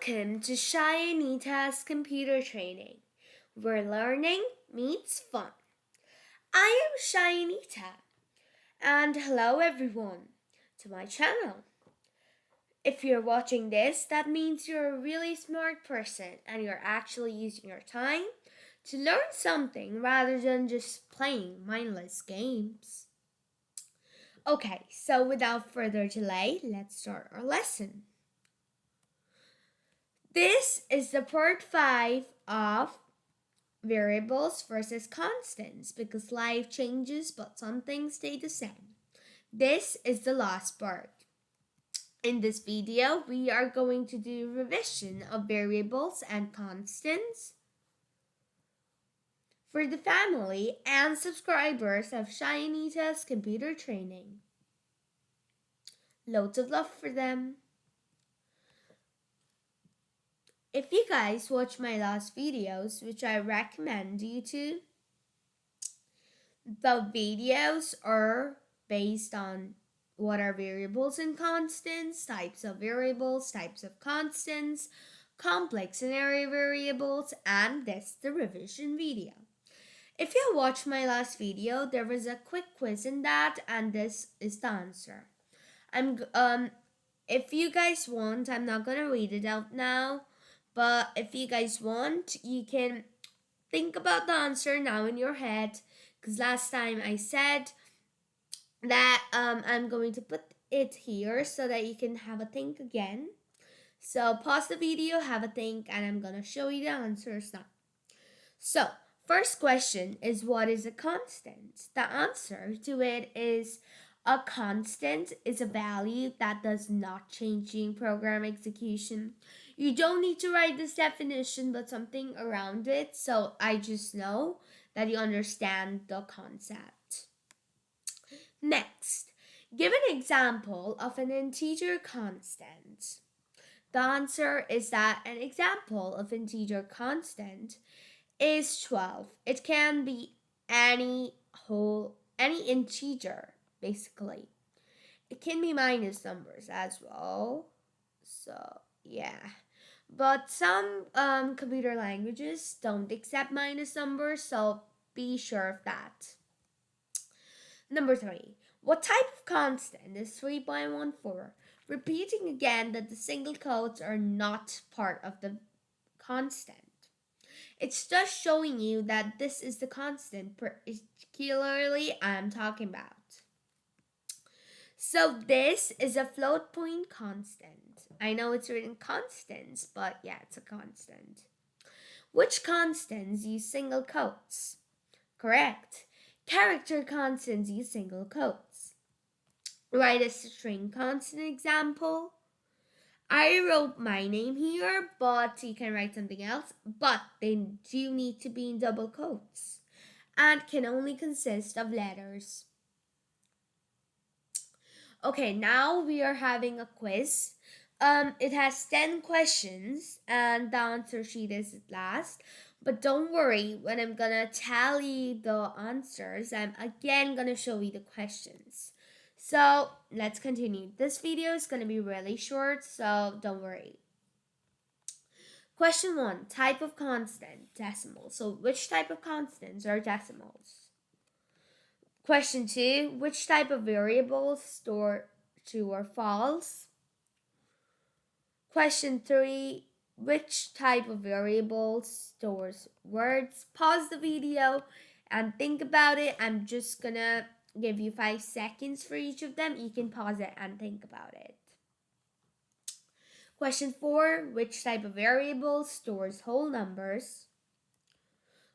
Welcome to Shy Anita's computer training, where learning meets fun. I am Shy Anita, and hello everyone to my channel. If you're watching this, that means you're a really smart person and you're actually using your time to learn something rather than just playing mindless games. Okay, so without further delay, let's start our lesson. This is the part 5 of variables versus constants because life changes but some things stay the same. This is the last part. In this video, we are going to do revision of variables and constants for the family and subscribers of Shy Anita's computer training. Loads of love for them. If you guys watch my last videos, which I recommend you to, the videos are based on what are variables and constants, types of variables, types of constants, complex scenario variables, and this the revision video. If you watched my last video, there was a quick quiz in that, and this is the answer. If you guys want, I'm not gonna read it out now, but if you guys want, you can think about the answer now in your head, because last time I said that I'm going to put it here so that you can have a think again. So pause the video, have a think, and I'm gonna show you the answers now. So first question is, what is a constant? The answer to it is a constant is a value that does not change during program execution. You don't need to write this definition, but something around it, so I just know that you understand the concept. Next, give an example of an integer constant. The answer is that an example of integer constant is 12. It can be any integer, basically. It can be minus numbers as well. So, yeah. But some computer languages don't accept minus numbers, so be sure of that. Number 3. What type of constant is 3.14? Repeating again that the single quotes are not part of the constant. It's just showing you that this is the constant particularly I'm talking about. So this is a float point constant. I know it's written constants, but yeah, it's a constant. Which constants use single quotes? Correct. Character constants use single quotes. Write a string constant example. I wrote my name here, but you can write something else. But they do need to be in double quotes and can only consist of letters. Okay, now we are having a quiz. It has 10 questions and the answer sheet is last. But don't worry, when I'm gonna tell you the answers, I'm again gonna show you the questions. So let's continue. This video is gonna be really short, so don't worry. Question 1, type of constant, decimal. So which type of constants are decimals? Question 2, which type of variables store true or false? Question 3, which type of variable stores words? Pause the video and think about it. I'm just gonna give you 5 seconds for each of them. You can pause it and think about it. Question 4, which type of variable stores whole numbers?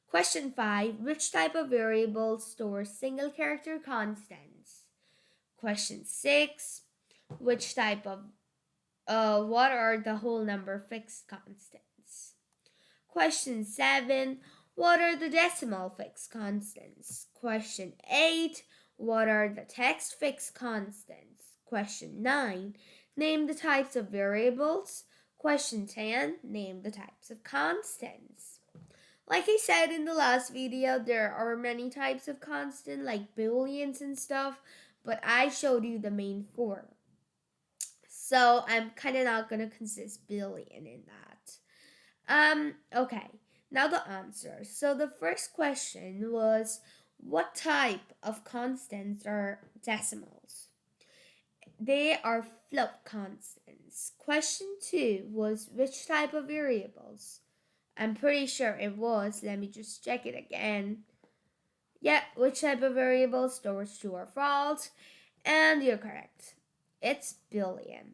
Question 5, which type of variable stores single character constants? Question 6, which type of what are the whole number fixed constants? Question 7, what are the decimal fixed constants? Question 8, what are the text fixed constants? Question 9, name the types of variables. Question 10, name the types of constants. Like I said in the last video, there are many types of constant like booleans and stuff, but I showed you the main 4. So I'm kind of not gonna consist billion in that. Okay. Now the answer. So the first question was, what type of constants are decimals? They are float constants. Question 2 was, which type of variables? I'm pretty sure it was. Let me just check it again. Yeah, which type of variable stores true or false? And you're correct. It's billion.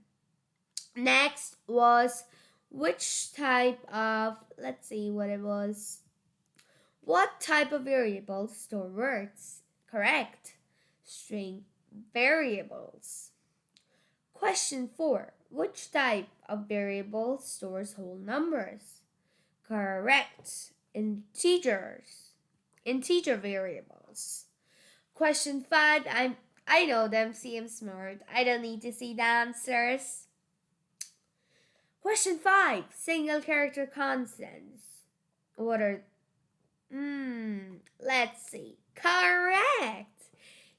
Next was, which type of, let's see what it was. What type of variables store words? Correct. String variables. Question 4. Which type of variable stores whole numbers? Correct. Integers. Integer variables. Question 5. I know them. See, I'm smart. I don't need to see the answers. Question 5. Single character constants. What are let's see. Correct.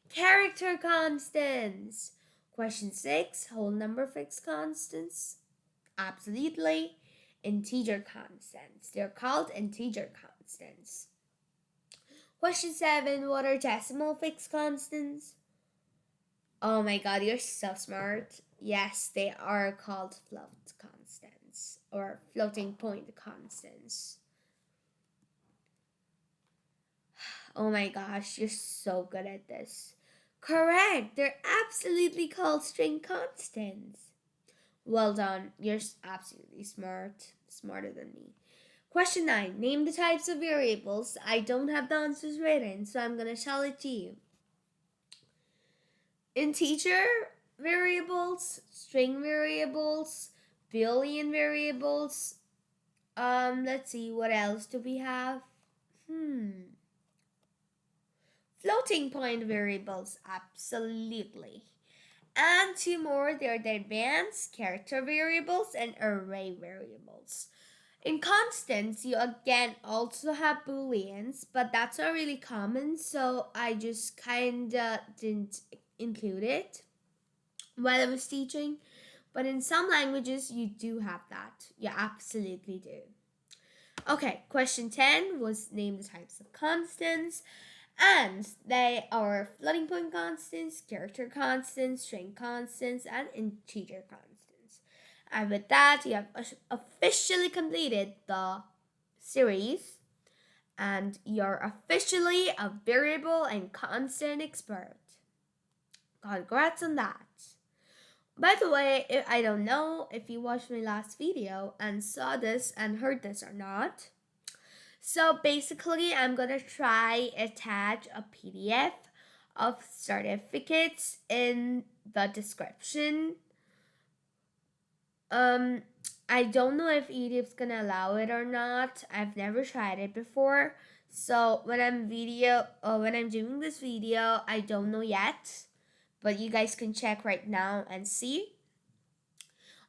Character constants. Question 6. Whole number fixed constants. Absolutely. Integer constants. They're called integer constants. Question 7. What are decimal fixed constants? Oh my god, you're so smart. Yes, they are called float constants or floating point constants. Oh my gosh, you're so good at this. Correct, they're absolutely called string constants. Well done, you're absolutely smart. Smarter than me. Question 9. Name the types of variables. I don't have the answers written, so I'm going to tell it to you. Integer variables, string variables, Boolean variables. Let's see, what else do we have? Floating point variables, absolutely. And two more, they're the advanced character variables and array variables. In constants, you again also have booleans, but that's not really common, so I just kinda didn't include it while I was teaching. But in some languages, you do have that. You absolutely do. Okay, question 10 was name the types of constants. And they are floating point constants, character constants, string constants, and integer constants. And with that, you have officially completed the series, and you're officially a variable and constant expert. Congrats on that. By the way, I don't know if you watched my last video and saw this and heard this or not. So basically, I'm gonna try attach a PDF of certificates in the description. I don't know if YouTube's gonna allow it or not. I've never tried it before. So when I'm doing this video, I don't know yet. But you guys can check right now and see.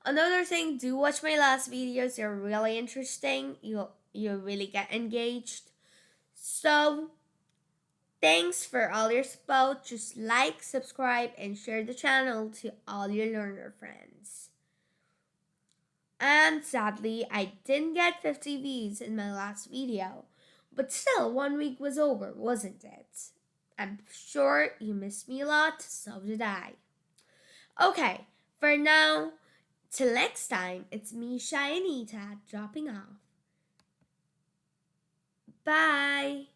Another thing, do watch my last videos. They're really interesting. You'll really get engaged. So thanks for all your support. Just like, subscribe, and share the channel to all your learner friends. And sadly, I didn't get 50 views in my last video. But still, 1 week was over, wasn't it? I'm sure you missed me a lot, so did I. Okay, for now, till next time, it's me, Shy Anita, dropping off. Bye!